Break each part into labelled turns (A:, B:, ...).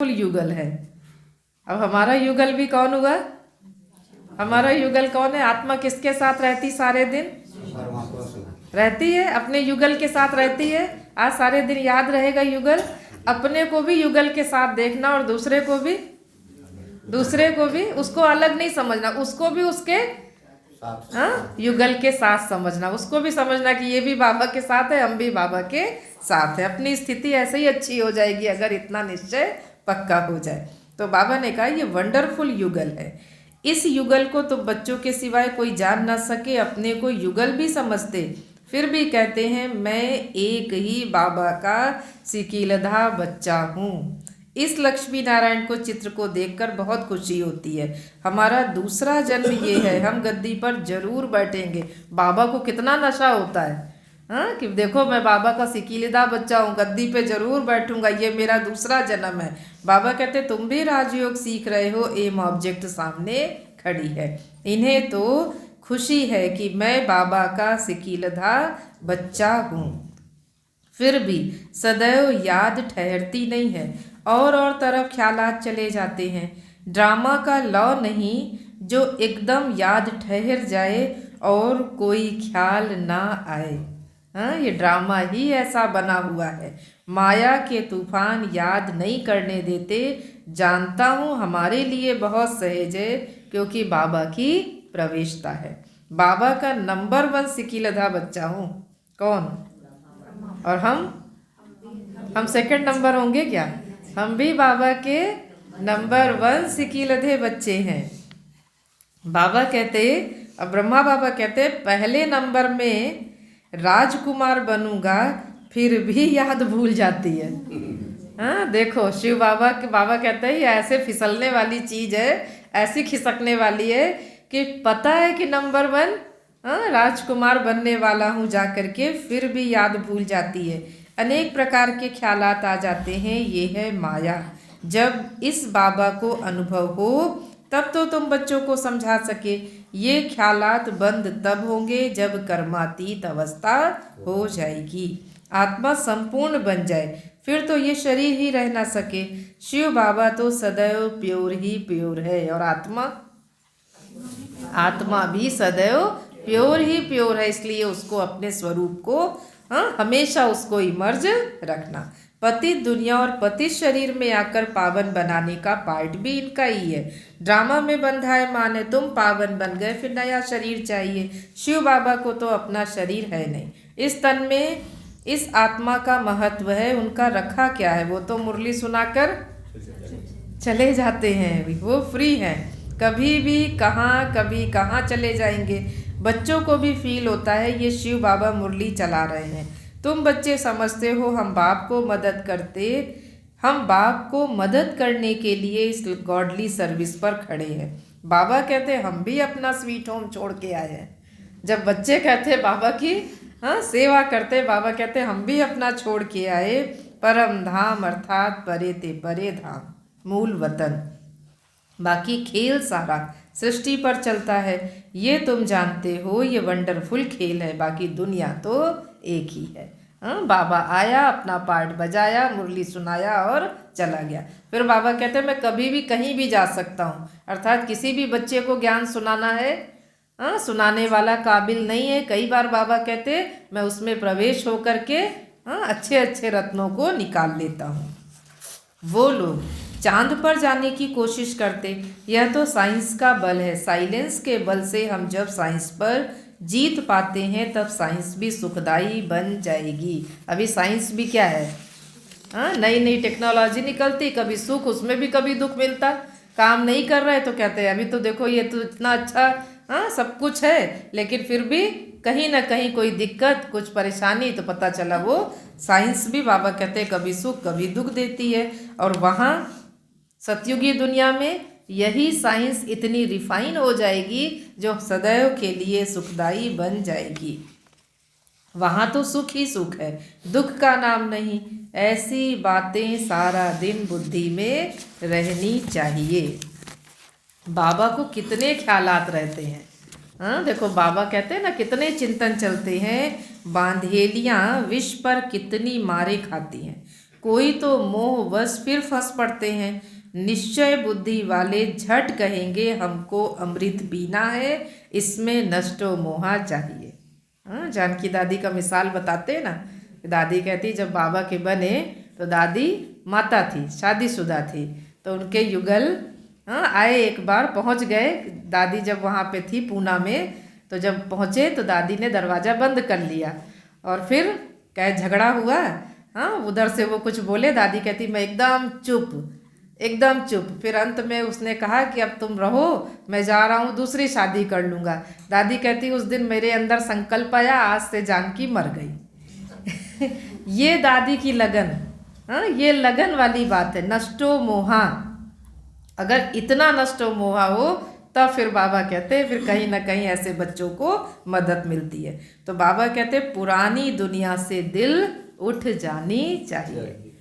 A: युगल है। अब हमारा युगल भी कौन हुआ? हमारा युगल कौन है? आत्मा किसके साथ रहती सारे दिन? रहती है, अपने युगल के साथ रहती है। आज सारे दिन याद रहेगा युगल। अपने को भी युगल के साथ देखना और दूसरे को भी उसको अलग नहीं समझना, उसको भी उसके युगल के साथ समझना, उसको भी समझना कि ये भी बाबा के साथ है, हम भी बाबा के साथ है। अपनी स्थिति ऐसे ही अच्छी हो जाएगी अगर इतना निश्चय पक्का हो जाए। तो बाबा ने कहा ये वंडरफुल युगल है। इस युगल को तो बच्चों के सिवाय कोई जान ना सके, अपने को युगल भी समझते, फिर भी कहते हैं मैं एक ही बाबा का सिकीलधा बच्चा हूँ। इस लक्ष्मी नारायण को चित्र को देखकर बहुत खुशी होती है। हमारा दूसरा जन्म ये है, हम गद्दी पर जरूर बैठेंगे। बाबा को कितना नशा होता है कि देखो मैं बाबा का सिकीलिदा बच्चा हूँ, गद्दी पे जरूर बैठूंगा, ये मेरा दूसरा जन्म है। बाबा कहते तुम भी राजयोग सीख रहे हो, एम ऑब्जेक्ट सामने खड़ी है। इन्हें तो खुशी है कि मैं बाबा का सिकीलिदा बच्चा हूँ, फिर भी सदैव याद ठहरती नहीं है, और तरफ ख्यालात चले जाते हैं। ड्रामा का लॉ नहीं जो एकदम याद ठहर जाए और कोई ख्याल ना आए। ये ड्रामा ही ऐसा बना हुआ है। माया के तूफान याद नहीं करने देते। जानता हूँ हमारे लिए बहुत सहज है, क्योंकि बाबा की प्रवेशता है। बाबा का नंबर 1 सिकीलधा बच्चा हूँ। कौन? और हम सेकंड नंबर होंगे क्या? हम भी बाबा के नंबर 1 सिकीलधे बच्चे हैं। बाबा कहते, अब ब्रह्मा बाबा कहते पहले नंबर में राजकुमार बनूंगा, फिर भी याद भूल जाती है। देखो शिव बाबा कहते हैं ये ऐसे फिसलने वाली चीज है, ऐसी खिसकने वाली है कि पता है कि नंबर 1 राजकुमार बनने वाला हूँ जा करके, फिर भी याद भूल जाती है। अनेक प्रकार के ख्यालात आ जाते हैं, ये है माया। जब इस बाबा को अनुभव हो तब तो तुम बच्चों को समझा सके। ये ख्यालात बंद तब होंगे जब कर्मातीत अवस्था हो जाएगी, आत्मा संपूर्ण बन जाए, फिर तो ये शरीर ही रह ना सके। शिव बाबा तो सदैव प्योर ही प्योर है, और आत्मा भी सदैव प्योर ही प्योर है, इसलिए उसको अपने स्वरूप को हमेशा उसको इमर्ज रखना। पति दुनिया और पति शरीर में आकर पावन बनाने का पार्ट भी इनका ही है। ड्रामा में बंधा है माने तुम पावन बन गए, फिर नया शरीर चाहिए। शिव बाबा को तो अपना शरीर है नहीं, इस तन में इस आत्मा का महत्व है। उनका रखा क्या है? वो तो मुरली सुनाकर चले जाते हैं, वो फ्री हैं, कभी भी कभी कहाँ चले जाएंगे। बच्चों को भी फील होता है ये शिव बाबा मुरली चला रहे हैं। तुम बच्चे समझते हो हम बाप को मदद करने के लिए इस गॉडली सर्विस पर खड़े हैं। बाबा कहते हम भी अपना स्वीट होम छोड़ के आए हैं। जब बच्चे कहते बाबा की सेवा करते, बाबा कहते हम भी अपना छोड़ के आए, परम धाम अर्थात परे ते परे धाम, मूल वतन। बाकी खेल सारा सृष्टि पर चलता है, ये तुम जानते हो, ये वंडरफुल खेल है। बाकी दुनिया तो एक ही है। बाबा आया, अपना पार्ट बजाया, मुरली सुनाया और चला गया। फिर बाबा कहते हैं मैं कभी भी कहीं भी जा सकता हूँ, अर्थात किसी भी बच्चे को ज्ञान सुनाना है, सुनाने वाला काबिल नहीं है। कई बार बाबा कहते मैं उसमें प्रवेश होकर के अच्छे अच्छे रत्नों को निकाल लेता हूँ। वो लोग चांद पर जाने की कोशिश करते, यह तो साइंस का बल है। साइलेंस के बल से हम जब साइंस पर जीत पाते हैं तब साइंस भी सुखदाई बन जाएगी। अभी साइंस भी क्या है, नई नई टेक्नोलॉजी निकलती, कभी सुख उसमें भी कभी दुख मिलता। काम नहीं कर रहे तो कहते हैं अभी तो देखो ये तो इतना अच्छा सब कुछ है, लेकिन फिर भी कहीं ना कहीं कोई दिक्कत, कुछ परेशानी, तो पता चला वो साइंस भी बाबा कहते हैं कभी सुख कभी दुख देती है। और वहाँ सतयुगी दुनिया में यही साइंस इतनी रिफाइन हो जाएगी जो सदैव के लिए सुखदाई बन जाएगी। वहाँ तो सुख ही सुख है, दुख का नाम नहीं। ऐसी बातें सारा दिन बुद्धि में रहनी चाहिए। बाबा को कितने ख्यालात रहते हैं। देखो बाबा कहते हैं ना कितने चिंतन चलते हैं। बांधेलियाँ विष पर कितनी मारे खाती हैं। कोई तो मोहवश फिर फंस पड़ते हैं। निश्चय बुद्धि वाले झट कहेंगे हमको अमृत पीना है, इसमें नष्टो मोहा चाहिए। हाँ, जानकी दादी का मिसाल बताते हैं ना। दादी कहती जब बाबा के बने तो दादी माता थी, शादीशुदा थी, तो उनके युगल आए, एक बार पहुंच गए। दादी जब वहाँ पे थी पूना में, तो जब पहुँचे तो दादी ने दरवाज़ा बंद कर लिया और फिर कहे झगड़ा हुआ। हाँ, उधर से वो कुछ बोले, दादी कहती मैं एकदम चुप, एकदम चुप। फिर अंत में उसने कहा कि अब तुम रहो, मैं जा रहा हूँ, दूसरी शादी कर लूँगा। दादी कहती उस दिन मेरे अंदर संकल्प आया, आज से जानकी मर गई। ये दादी की लगन। हाँ, ये लगन वाली बात है। नष्टो मोहा, अगर इतना नष्टो मोहा हो तब फिर बाबा कहते हैं फिर कहीं ना कहीं ऐसे बच्चों को मदद मिलती है। तो बाबा कहते हैं पुरानी दुनिया से दिल उठ जानी चाहिए।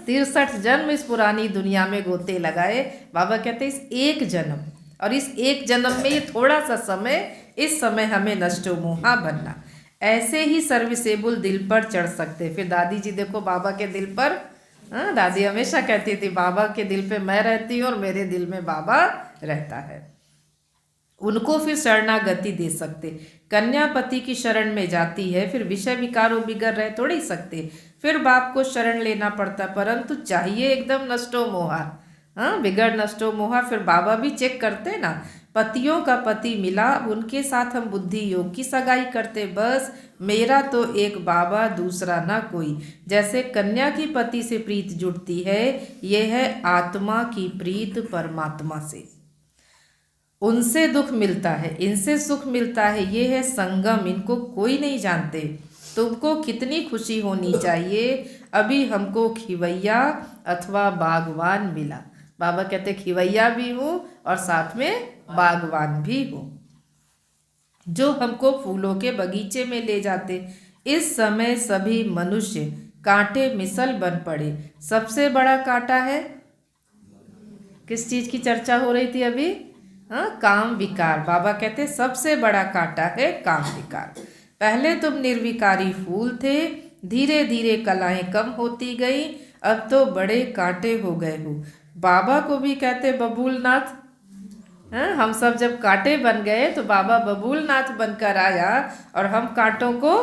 A: 63 जन्म इस पुरानी दुनिया में गोते लगाए। बाबा कहते हैं इस एक जन्म, और इस एक जन्म में ये थोड़ा सा समय, इस समय हमें नष्टो मोहा बनना, ऐसे ही सर्विसेबल दिल पर चढ़ सकते। फिर दादी जी देखो बाबा के दिल पर, दादी हमेशा कहती थी बाबा के दिल पे मैं रहती हूँ और मेरे दिल में बाबा रहता है। उनको फिर शरणागति दे सकते। कन्या पति की शरण में जाती है, फिर विषय विकारों बिगड़ रहे थोड़े ही सकते, फिर बाप को शरण लेना पड़ता, परंतु चाहिए एकदम नष्टो मोहा। हाँ, बिगड़ नष्टो मोहा। फिर बाबा भी चेक करते ना, पतियों का पति मिला, उनके साथ हम बुद्धि योग की सगाई करते, बस मेरा तो एक बाबा दूसरा ना कोई। जैसे कन्या की पति से प्रीत जुड़ती है, यह है आत्मा की प्रीत परमात्मा से, उनसे दुख मिलता है, इनसे सुख मिलता है, ये है संगम, इनको कोई नहीं जानते। तुमको कितनी खुशी होनी चाहिए, अभी हमको खिवैया अथवा बागवान मिला। बाबा कहते खिवैया भी हूँ और साथ में बागवान भी हूँ, जो हमको फूलों के बगीचे में ले जाते। इस समय सभी मनुष्य कांटे मिसल बन पड़े। सबसे बड़ा कांटा है, किस चीज की चर्चा हो रही थी अभी? काम विकार। बाबा कहते सबसे बड़ा कांटा है काम विकार। पहले तुम निर्विकारी फूल थे, धीरे धीरे कलाएं कम होती गई, अब तो बड़े कांटे हो गए हो। बाबा को भी कहते बबूलनाथ। हम सब जब कांटे बन गए तो बाबा बबूलनाथ बनकर आया और हम कांटों को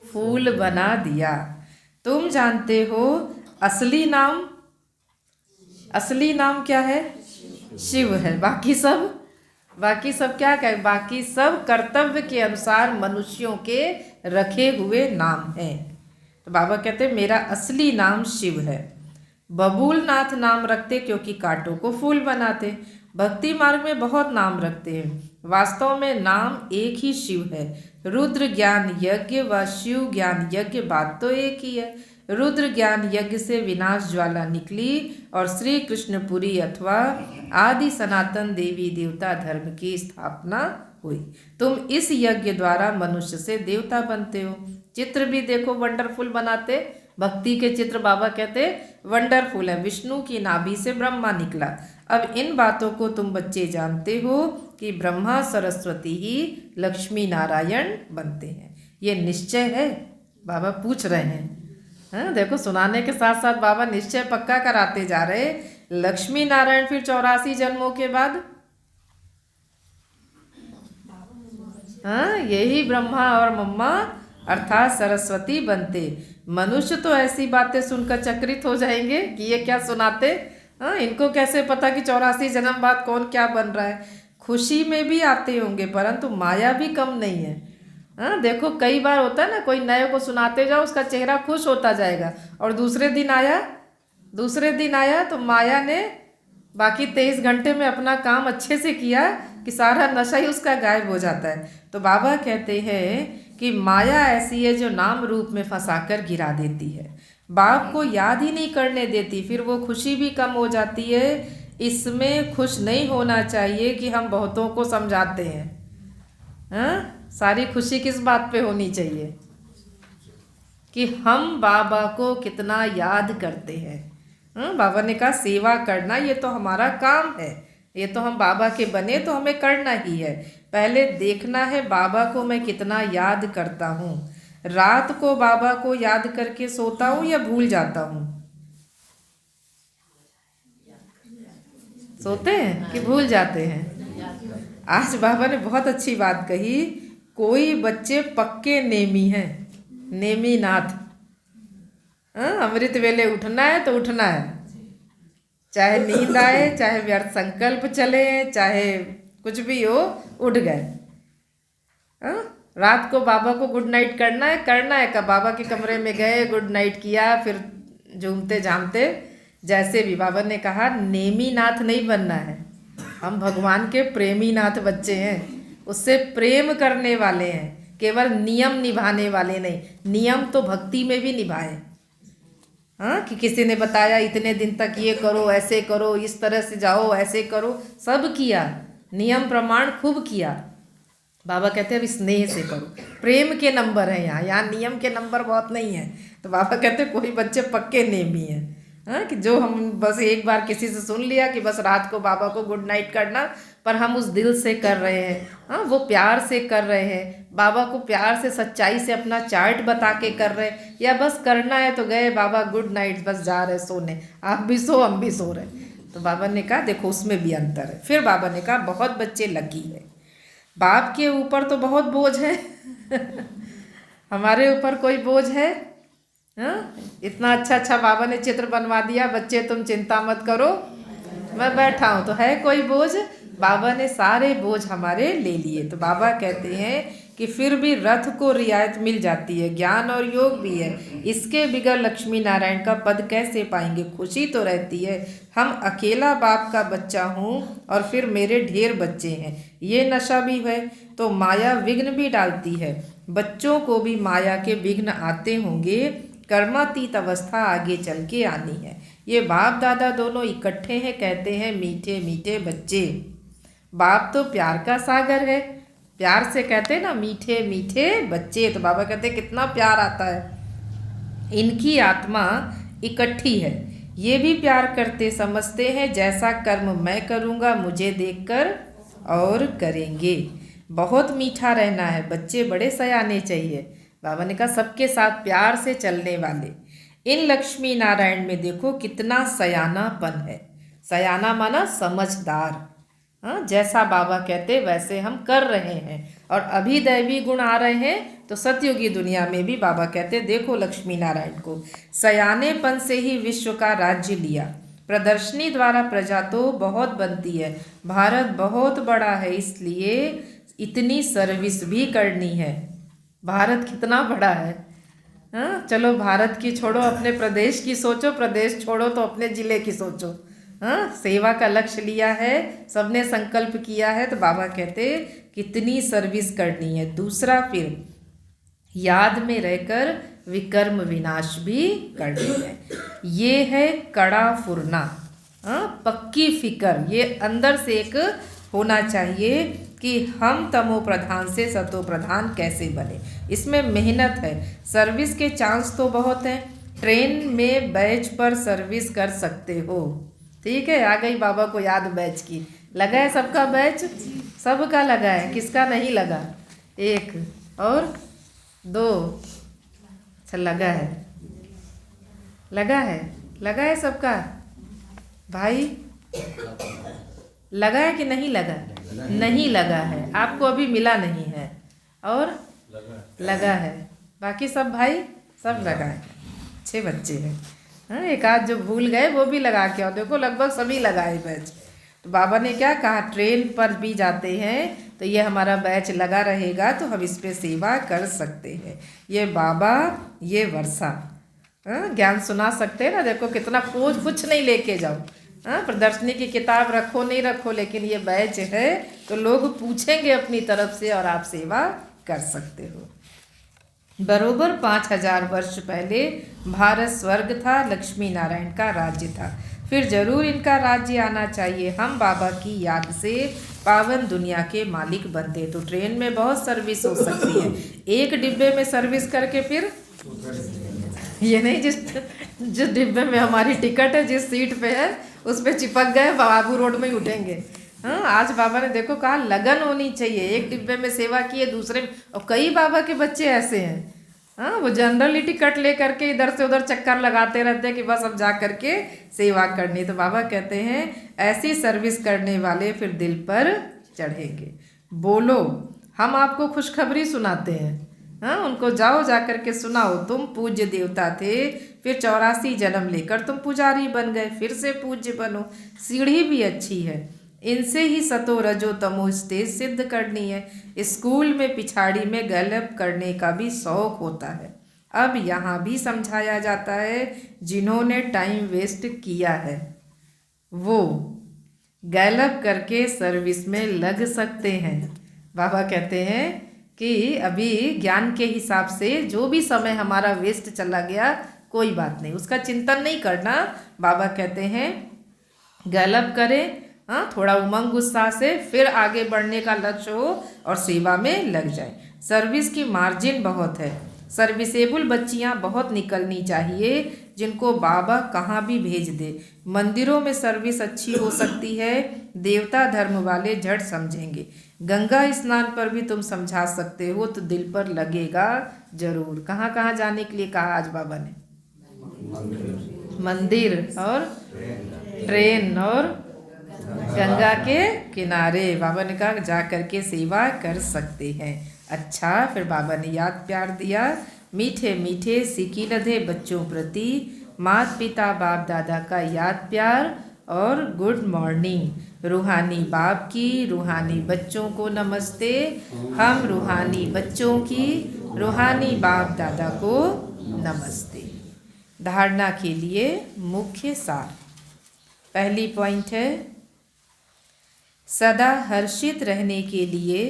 A: फूल बना दिया। तुम जानते हो असली नाम, असली नाम क्या है? शिव है। बाकी सब क्या कहे? बाकी सब कर्तव्य के अनुसार मनुष्यों के रखे हुए नाम हैं। तो बाबा कहते हैं मेरा असली नाम शिव है। बबूलनाथ नाम रखते क्योंकि कांटों को फूल बनाते। भक्ति मार्ग में बहुत नाम रखते हैं, वास्तव में नाम एक ही शिव है। रुद्र ज्ञान यज्ञ व शिव ज्ञान यज्ञ बात तो एक ही है। रुद्र ज्ञान यज्ञ से विनाश ज्वाला निकली और श्री कृष्णपुरी अथवा आदि सनातन देवी देवता धर्म की स्थापना हुई। तुम इस यज्ञ द्वारा मनुष्य से देवता बनते हो। चित्र भी देखो वंडरफुल बनाते, भक्ति के चित्र बाबा कहते वंडरफुल है। विष्णु की नाभि से ब्रह्मा निकला। अब इन बातों को तुम बच्चे जानते हो कि ब्रह्मा सरस्वती ही लक्ष्मी नारायण बनते हैं। ये निश्चय है, बाबा पूछ रहे हैं। देखो सुनाने के साथ साथ बाबा निश्चय पक्का कराते जा रहे। लक्ष्मी नारायण फिर 84 जन्मों के बाद यही ब्रह्मा और मम्मा अर्थात सरस्वती बनते। मनुष्य तो ऐसी बातें सुनकर चकित हो जाएंगे कि ये क्या सुनाते। इनको कैसे पता कि 84 जन्म बाद कौन क्या बन रहा है। खुशी में भी आते होंगे, परंतु माया भी कम नहीं है। देखो कई बार होता है ना, कोई नए को सुनाते जाओ, उसका चेहरा खुश होता जाएगा, और दूसरे दिन आया तो माया ने बाकी 23 घंटे में अपना काम अच्छे से किया कि सारा नशा ही उसका गायब हो जाता है। तो बाबा कहते हैं कि माया ऐसी है जो नाम रूप में फंसाकर गिरा देती है, बाप को याद ही नहीं करने देती, फिर वो खुशी भी कम हो जाती है। इसमें खुश नहीं होना चाहिए कि हम बहुतों को समझाते हैं। सारी खुशी किस बात पे होनी चाहिए कि हम बाबा को कितना याद करते हैं। बाबा ने कहा सेवा करना ये तो हमारा काम है, ये तो हम बाबा के बने तो हमें करना ही है। पहले देखना है बाबा को मैं कितना याद करता हूँ। रात को बाबा को याद करके सोता हूँ या भूल जाता हूँ? सोते हैं कि भूल जाते हैं? आज बाबा ने बहुत अच्छी बात कही, कोई बच्चे पक्के नेमी हैं, नेमी नाथ। अमृत वेले उठना है तो उठना है, चाहे नींद आए, चाहे व्यर्थ संकल्प चले, चाहे कुछ भी हो, उठ गए। रात को बाबा को गुड नाइट करना है कब बाबा के कमरे में गए, गुड नाइट किया, फिर झूमते झामते, जैसे भी बाबा ने कहा नेमी नाथ नहीं बनना है। हम भगवान के प्रेमी नाथ बच्चे हैं, उससे प्रेम करने वाले हैं, केवल नियम निभाने वाले नहीं। नियम तो भक्ति में भी निभाए। कि किसी ने बताया इतने दिन तक ये करो, ऐसे करो, इस तरह से जाओ, ऐसे करो, सब किया, नियम प्रमाण खूब किया। बाबा कहते हैं अब स्नेह से करो, प्रेम के नंबर है यहाँ नियम के नंबर बहुत नहीं है। तो बाबा कहते हैं कोई बच्चे पक्के नेमी हैं, कि जो हम बस एक बार किसी से सुन लिया कि बस रात को बाबा को गुड नाइट करना, पर हम उस दिल से कर रहे हैं, वो प्यार से कर रहे हैं, बाबा को प्यार से सच्चाई से अपना चार्ट बता के कर रहे हैं, या बस करना है तो गए बाबा गुड नाइट, बस जा रहे सोने, आप भी सो हम भी सो रहे। तो बाबा ने कहा देखो उसमें भी अंतर है। फिर बाबा ने कहा बहुत बच्चे लकी है, बाप के ऊपर तो बहुत बोझ है हमारे ऊपर कोई बोझ है? इतना अच्छा बाबा ने चित्र बनवा दिया, बच्चे तुम चिंता मत करो, मैं बैठा हूँ, तो है कोई बोझ? बाबा ने सारे बोझ हमारे ले लिए। तो बाबा कहते हैं कि फिर भी रथ को रियायत मिल जाती है, ज्ञान और योग भी है, इसके बिगड़ लक्ष्मी नारायण का पद कैसे पाएंगे? खुशी तो रहती है, हम अकेला बाप का बच्चा हूँ और फिर मेरे ढेर बच्चे हैं, ये नशा भी है। तो माया विघ्न भी डालती है, बच्चों को भी माया के विघ्न आते होंगे, कर्मातीत अवस्था आगे चल के आनी है। ये बाप दादा दोनों इकट्ठे हैं, कहते हैं मीठे मीठे बच्चे। बाप तो प्यार का सागर है, प्यार से कहते हैं ना मीठे मीठे बच्चे। तो बाबा कहते हैं कितना प्यार आता है। इनकी आत्मा इकट्ठी है, ये भी प्यार करते, समझते हैं जैसा कर्म मैं करूँगा मुझे देखकर और करेंगे। बहुत मीठा रहना है, बच्चे बड़े सयाने चाहिए। बाबा ने कहा सबके साथ प्यार से चलने वाले। इन लक्ष्मी नारायण में देखो कितना सयानापन है। सयाना माना समझदार। जैसा बाबा कहते वैसे हम कर रहे हैं, और अभी दैवी गुण आ रहे हैं। तो सतयुगी दुनिया में भी बाबा कहते देखो लक्ष्मी नारायण को सयानेपन से ही विश्व का राज्य लिया। प्रदर्शनी द्वारा प्रजा तो बहुत बनती है, भारत बहुत बड़ा है, इसलिए इतनी सर्विस भी करनी है। भारत कितना बड़ा है। चलो भारत की छोड़ो, अपने प्रदेश की सोचो, प्रदेश छोड़ो तो अपने ज़िले की सोचो। सेवा का लक्ष्य लिया है, सबने संकल्प किया है, तो बाबा कहते कितनी सर्विस करनी है। दूसरा फिर याद में रहकर विकर्म विनाश भी करनी है। ये है कड़ा फुरना, पक्की फिक्र, ये अंदर से एक होना चाहिए कि हम तमो प्रधान से सतो प्रधान कैसे बने। इसमें मेहनत है, सर्विस के चांस तो बहुत हैं। ट्रेन में बैच पर सर्विस कर सकते हो, ठीक है। आ गई बाबा को याद बैच की, लगा है सबका बैच, सबका लगा है, किसका नहीं लगा? 1 और 2, अच्छा लगा है, लगा है, लगा है सबका भाई, लगा है कि नहीं लगा? नहीं लगा है, आपको अभी मिला नहीं है, और लगा है, बाकी सब भाई सब लगा है। 6 बच्चे हैं। एक आध जो भूल गए वो भी लगा के, और देखो लगभग सभी लगाए बैच। तो बाबा ने क्या कहा, ट्रेन पर भी जाते हैं तो ये हमारा बैच लगा रहेगा, तो हम इस पे सेवा कर सकते हैं। ये बाबा, ये वर्षा, ज्ञान सुना सकते हैं ना। देखो कितना कुछ नहीं लेके जाओ, प्रदर्शनी की किताब रखो नहीं रखो, लेकिन ये बैच है तो लोग पूछेंगे अपनी तरफ से और आप सेवा कर सकते हो। बरोबर 5000 वर्ष पहले भारत स्वर्ग था, लक्ष्मी नारायण का राज्य था, फिर जरूर इनका राज्य आना चाहिए। हम बाबा की याद से पावन दुनिया के मालिक बनते। तो ट्रेन में बहुत सर्विस हो सकती है, एक डिब्बे में सर्विस करके फिर ये नहीं जिस डिब्बे में हमारी टिकट है, जिस सीट पे है उस पर चिपक गए, बाबू रोड में ही उठेंगे। आज बाबा ने देखो कहा लगन होनी चाहिए, एक डिब्बे में सेवा की है, दूसरे में, और कई बाबा के बच्चे ऐसे हैं हाँ, वो जनरली टिकट ले करके इधर से उधर चक्कर लगाते रहते हैं कि बस अब जा करके सेवा करनी। तो बाबा कहते हैं ऐसी सर्विस करने वाले फिर दिल पर चढ़ेंगे। बोलो, हम आपको खुशखबरी सुनाते हैं। हाँ, उनको जाओ जा करके सुनाओ, तुम पूज्य देवता थे, फिर 84 जन्म लेकर तुम पुजारी बन गए, फिर से पूज्य बनो। सीढ़ी भी अच्छी है, इनसे ही सतो रजो तमो स्टेज सिद्ध करनी है। स्कूल में पिछाड़ी में गैलप करने का भी शौक होता है। अब यहाँ भी समझाया जाता है जिन्होंने टाइम वेस्ट किया है वो गैलप करके सर्विस में लग सकते हैं। बाबा कहते हैं कि अभी ज्ञान के हिसाब से जो भी समय हमारा वेस्ट चला गया कोई बात नहीं, उसका चिंतन नहीं करना। बाबा कहते हैं गैलप करें, हाँ, थोड़ा उमंग उत्साह से, फिर आगे बढ़ने का लक्ष्य हो और सेवा में लग जाए। सर्विस की मार्जिन बहुत है, सर्विसेबल बच्चियाँ बहुत निकलनी चाहिए जिनको बाबा कहाँ भी भेज दे। मंदिरों में सर्विस अच्छी हो सकती है, देवता धर्म वाले झट समझेंगे। गंगा स्नान पर भी तुम समझा सकते हो तो दिल पर लगेगा जरूर। कहाँ कहाँ जाने के लिए कहा आज बाबा ने? मंदिर और ट्रेन और गंगा के किनारे। बाबा ने कहा जा करके सेवा कर सकते हैं। अच्छा, फिर बाबा ने याद प्यार दिया, मीठे मीठे सिकी लधे बच्चों प्रति माता पिता बाप दादा का याद प्यार और गुड मॉर्निंग। रूहानी बाप की रूहानी बच्चों को नमस्ते। हम रूहानी बच्चों की रूहानी बाप दादा को नमस्ते। धारणा के लिए मुख्य सार। पहली पॉइंट है सदा हर्षित रहने के लिए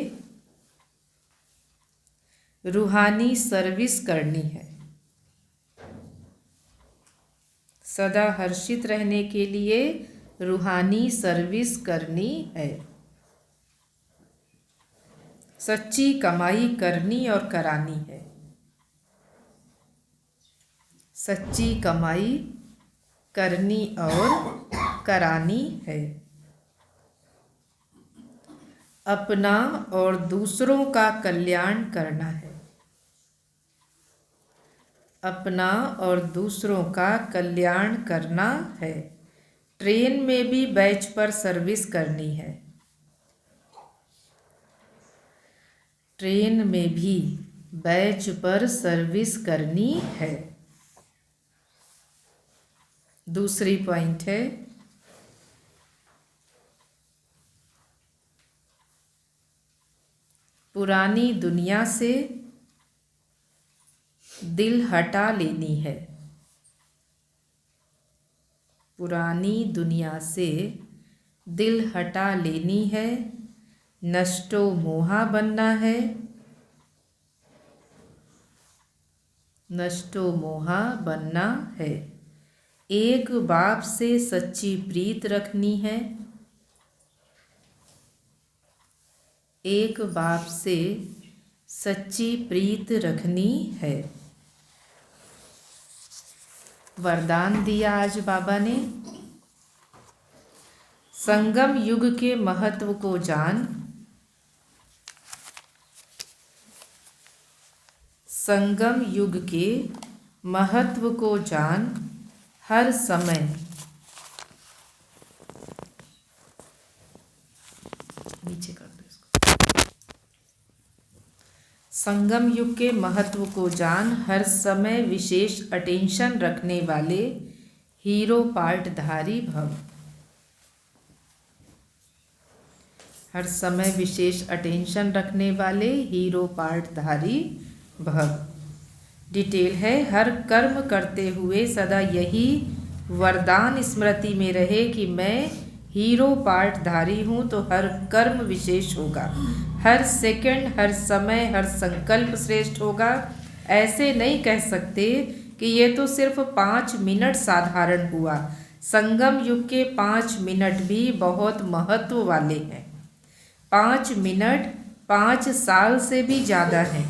A: रूहानी सर्विस करनी है। सदा हर्षित रहने के लिए रूहानी सर्विस करनी है। सच्ची कमाई करनी और करानी है। सच्ची कमाई करनी और करानी है। अपना और दूसरों का कल्याण करना है। अपना और दूसरों का कल्याण करना है। ट्रेन में भी बैच पर सर्विस करनी है। ट्रेन में भी बैच पर सर्विस करनी है। दूसरी पॉइंट है पुरानी दुनिया से दिल हटा लेनी है। पुरानी दुनिया से दिल हटा लेनी है। नष्टो मोहा बनना है। नष्टो मोहा बनना है। एक बाप से सच्ची प्रीत रखनी है। एक बाप से सच्ची प्रीत रखनी है। वरदान दिया आज बाबा ने, संगम युग के महत्व को जान। संगम युग के महत्व को जान हर समय नीचे कर दो इसको। संगम युग के महत्व को जान हर समय विशेष अटेंशन रखने वाले हीरो पार्टधारी भव। हर समय विशेष अटेंशन रखने वाले हीरो पार्टधारी भव। डिटेल है हर कर्म करते हुए सदा यही वरदान स्मृति में रहे कि मैं हीरो पार्टधारी हूँ तो हर कर्म विशेष होगा। हर सेकंड, हर समय, हर संकल्प श्रेष्ठ होगा। ऐसे नहीं कह सकते कि ये तो सिर्फ 5 मिनट साधारण हुआ। संगम युग के 5 मिनट भी बहुत महत्व वाले हैं। 5 मिनट 5 साल से भी ज़्यादा हैं।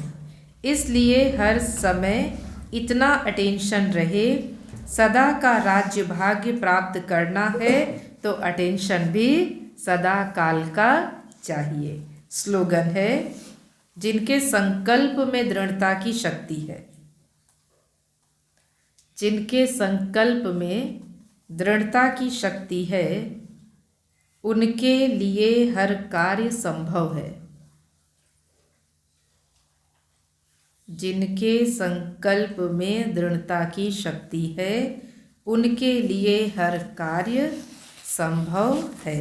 A: इसलिए हर समय इतना अटेंशन रहे। सदा का राज्य भाग्य प्राप्त करना है तो अटेंशन भी सदा काल का चाहिए। स्लोगन है जिनके संकल्प में दृढ़ता की शक्ति है जिनके संकल्प में दृढ़ता की शक्ति है, उनके लिए हर कार्य संभव है। जिनके संकल्प में दृढ़ता की शक्ति है, उनके लिए हर कार्य संभव है।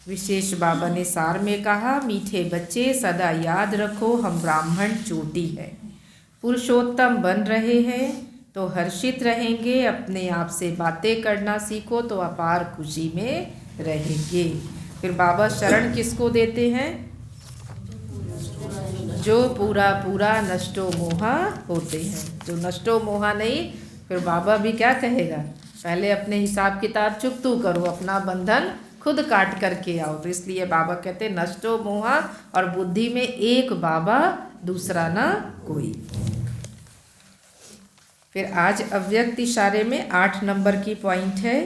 A: विशेष बाबा ने सार में कहा, मीठे बच्चे सदा याद रखो हम ब्राह्मण चोटी है। पुरुषोत्तम बन रहे हैं तो हर्षित रहेंगे, अपने आप से बातें करना सीखो तो अपार खुशी में रहेंगे। फिर बाबा शरण किसको देते हैं? जो पूरा पूरा नष्टो मोहा होते हैं। जो नष्टो मोहा नहीं, फिर बाबा भी क्या कहेगा, पहले अपने हिसाब किताब चुकतू करो, अपना बंधन खुद काट करके आओ। तो इसलिए बाबा कहते नष्टो मोहा, और बुद्धि में एक बाबा दूसरा ना कोई। फिर आज अव्यक्त इशारे में 8 नंबर की पॉइंट है,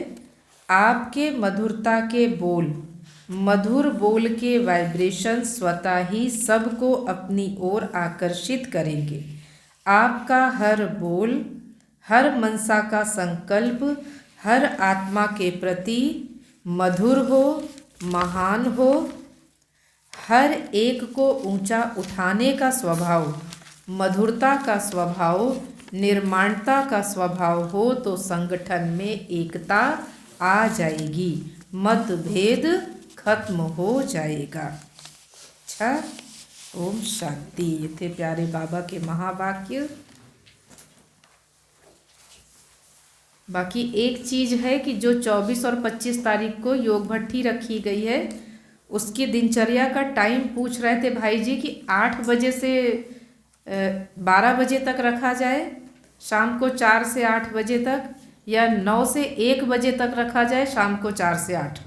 A: आपके मधुरता के बोल, मधुर बोल के वाइब्रेशन स्वतः ही सबको अपनी ओर आकर्षित करेंगे। आपका हर बोल, हर मनसा का संकल्प, हर आत्मा के प्रति मधुर हो, महान हो, हर एक को ऊंचा उठाने का स्वभाव, मधुरता का स्वभाव, निर्माणता का स्वभाव हो तो संगठन में एकता आ जाएगी, मतभेद खत्म हो जाएगा। अच्छा, ओम शांति। ये थे प्यारे बाबा के महावाक्य। बाकी एक चीज़ है कि जो 24 और 25 तारीख को योग भट्ठी रखी गई है, उसकी दिनचर्या का टाइम पूछ रहे थे भाई जी कि 8 बजे से 12 बजे तक रखा जाए, शाम को 4 से 8 बजे तक, या 9 से 1 बजे तक रखा जाए, शाम को 4 से 8।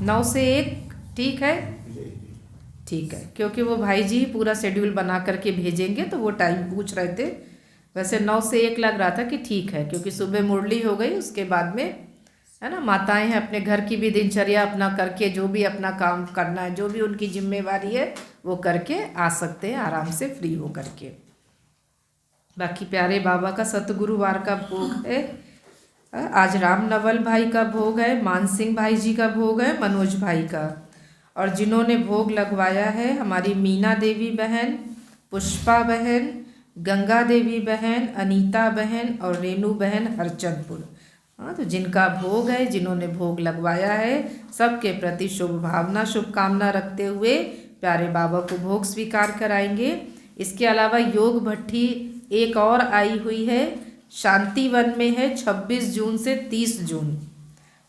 A: 9 से 1 ठीक है? ठीक है, क्योंकि वो भाई जी पूरा शेड्यूल बना करके भेजेंगे तो वो टाइम पूछ रहे थे। वैसे 9 से 1 लग रहा था कि ठीक है, क्योंकि सुबह मुरली हो गई, उसके बाद में है ना, माताएं हैं अपने घर की भी दिनचर्या अपना करके, जो भी अपना काम करना है, जो भी उनकी जिम्मेवारी है वो करके आ सकते हैं आराम से फ्री हो करके। बाकी प्यारे बाबा का सतगुरुवार का भोग है। आज राम नवल भाई का भोग है, मान सिंह भाई जी का भोग है, मनोज भाई का। और जिन्होंने भोग लगवाया है, हमारी मीना देवी बहन, पुष्पा बहन, गंगा देवी बहन, अनीता बहन और रेनू बहन हरचंदपुर। हाँ, तो जिनका भोग है, जिन्होंने भोग लगवाया है, सबके प्रति शुभ भावना, शुभकामना रखते हुए प्यारे बाबा को भोग स्वीकार कराएंगे। इसके अलावा योग भट्ठी एक और आई हुई है, शांतिवन में है, 26 जून से 30 जून।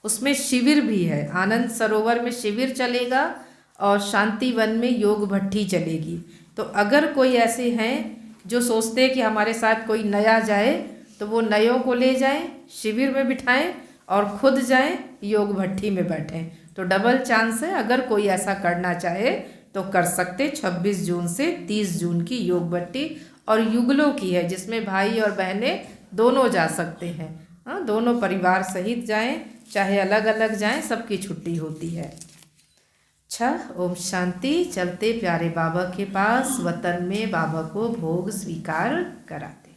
A: उसमें शिविर भी है, आनंद सरोवर में शिविर चलेगा और शांतिवन में योग भट्ठी चलेगी। तो अगर कोई ऐसे हैं जो सोचते हैं कि हमारे साथ कोई नया जाए, तो वो नयों को ले जाएं, शिविर में बिठाएं और खुद जाएं योग भट्ठी में बैठें। तो डबल चांस है, अगर कोई ऐसा करना चाहे तो कर सकते। 26 जून से 30 जून की योग भट्ठी और युगलों की है, जिसमें भाई और बहनें दोनों जा सकते हैं। हाँ, दोनों परिवार सहित जाएं, चाहे अलग अलग जाएं, सबकी छुट्टी होती है। अच्छा, ओम शांति। चलते प्यारे बाबा के पास, वतन में बाबा को भोग स्वीकार कराते।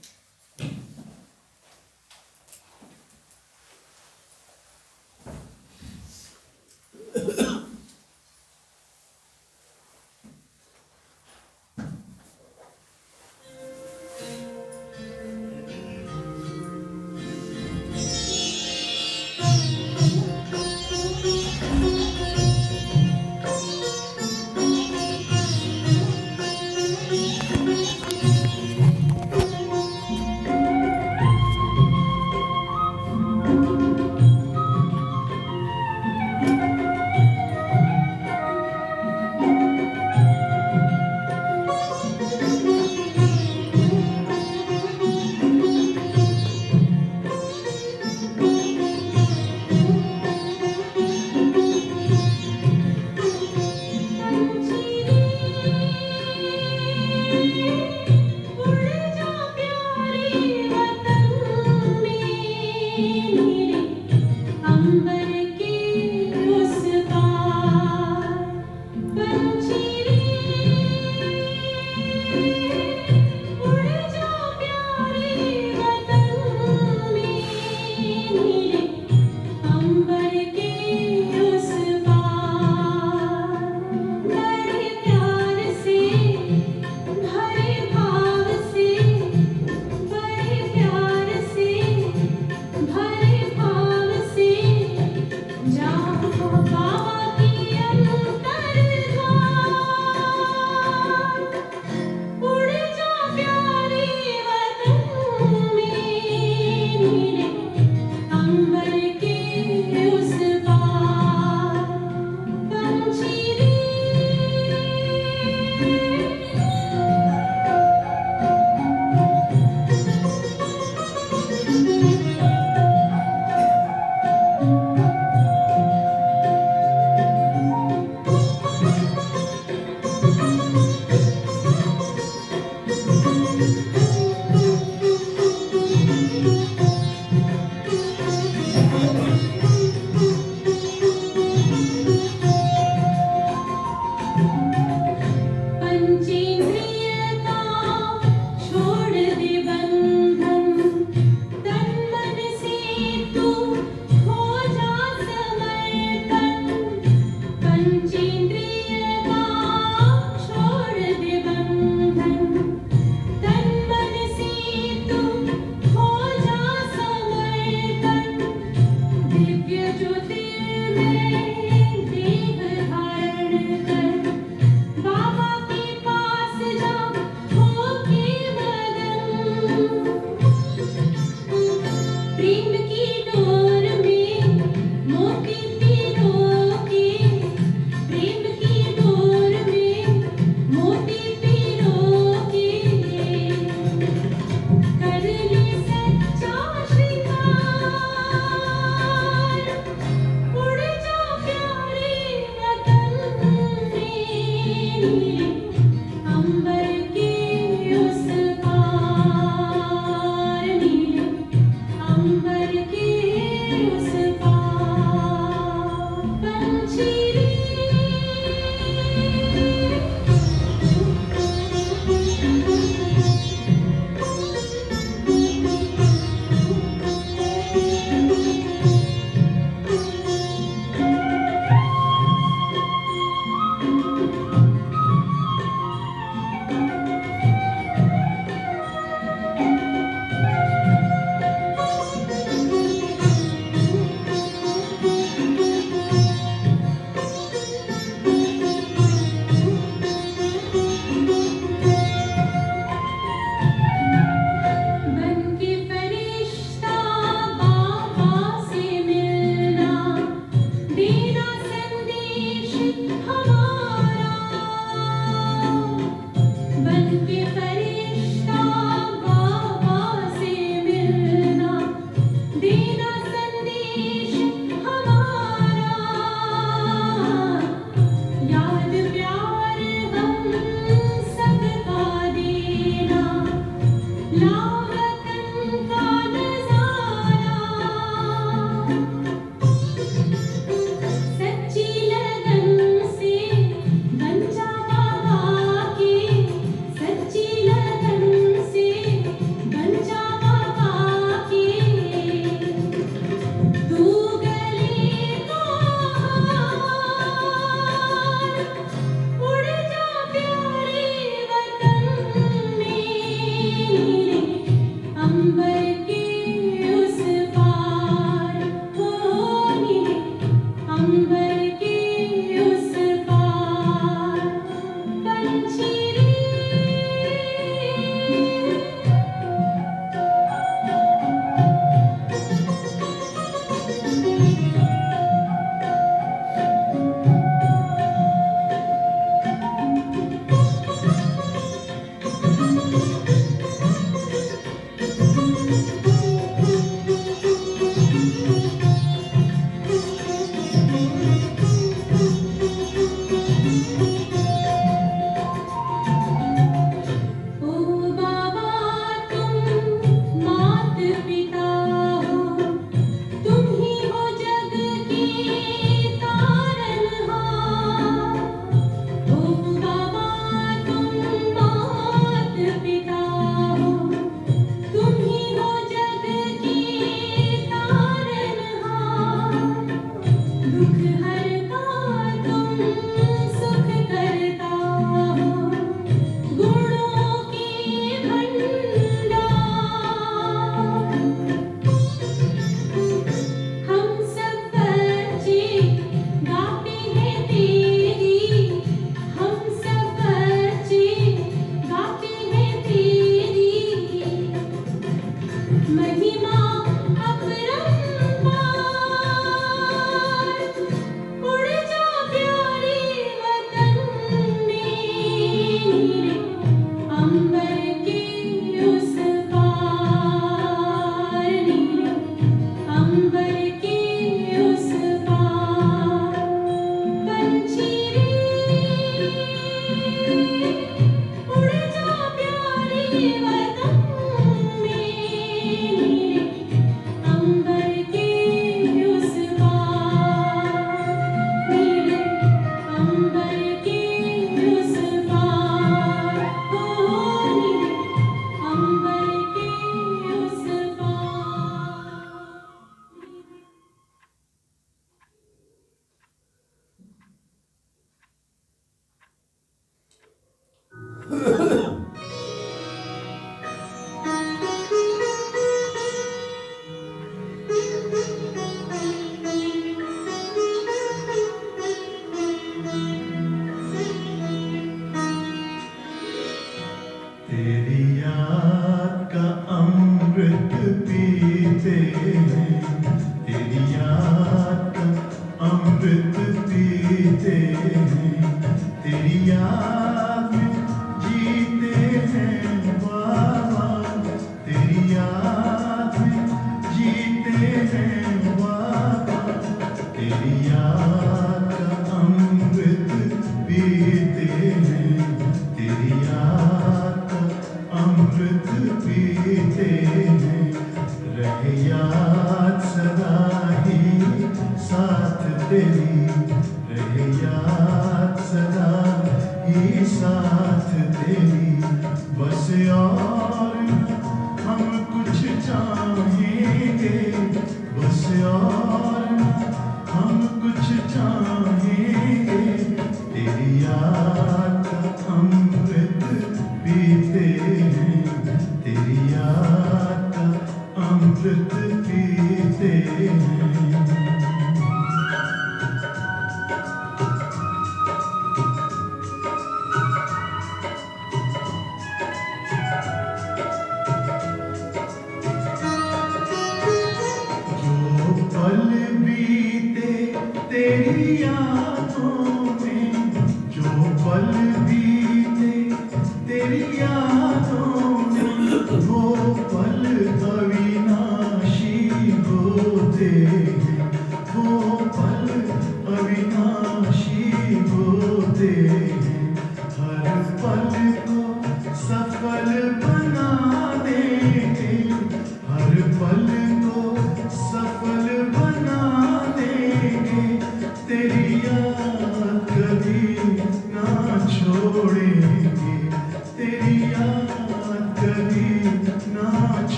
B: तेरी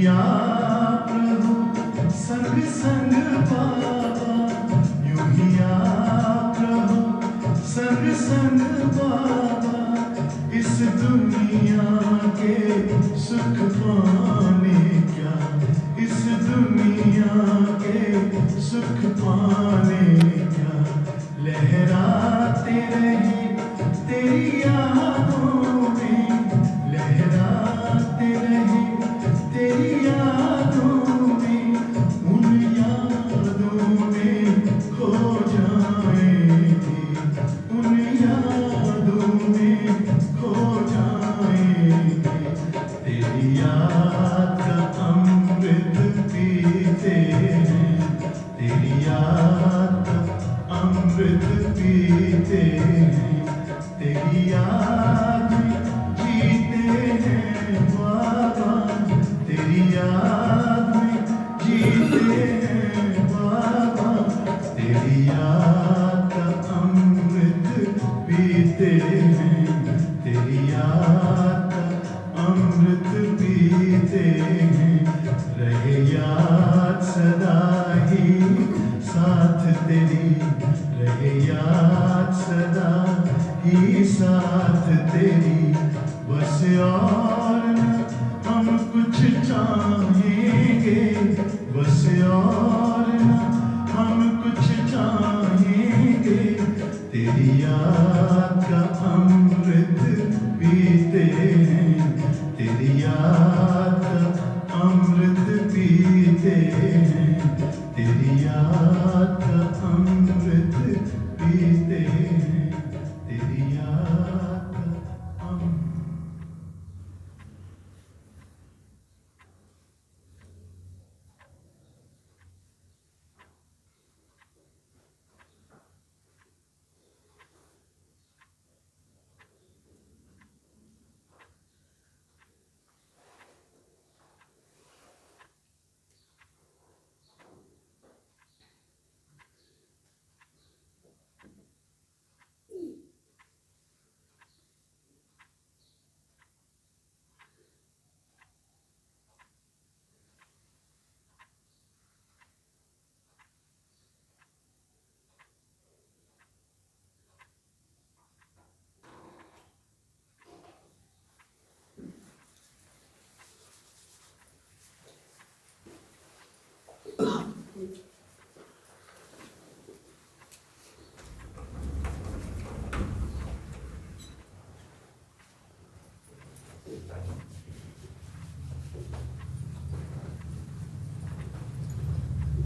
B: आप रहो संग संग बाबा, यूं ही आप रहो संग संग बाबा, इस दुनिया के सुख पाने क्या, इस दुनिया के सुख पाने क्या, लहराते रहे तेरी यादों में, लहराते रहे तेरी यादों में, उन यादों में खो जाएंगे, उन यादों में खो जाएंगे, तेरी याद का अमृत पीते हैं, तेरी याद का अमृत पीते हैं, तेरी याद में जीते हैं बाबा, तेरी याद में जीते हैं बाबा, तेरी याद का अमृत पीते हैं, तेरी याद का अमृत पीते हैं, रहे याद सदा ही साथ तेरी, रहे याद सदा ही साथ तेरी, बस और न हम कुछ चाहेंगे, बस और न हम कुछ चाहेंगे, तेरी याद का अमृत पीते हैं, तेरी याद का अमृत पीते हैं, तेरी याद का अमृत पीते हैं, तेरी याद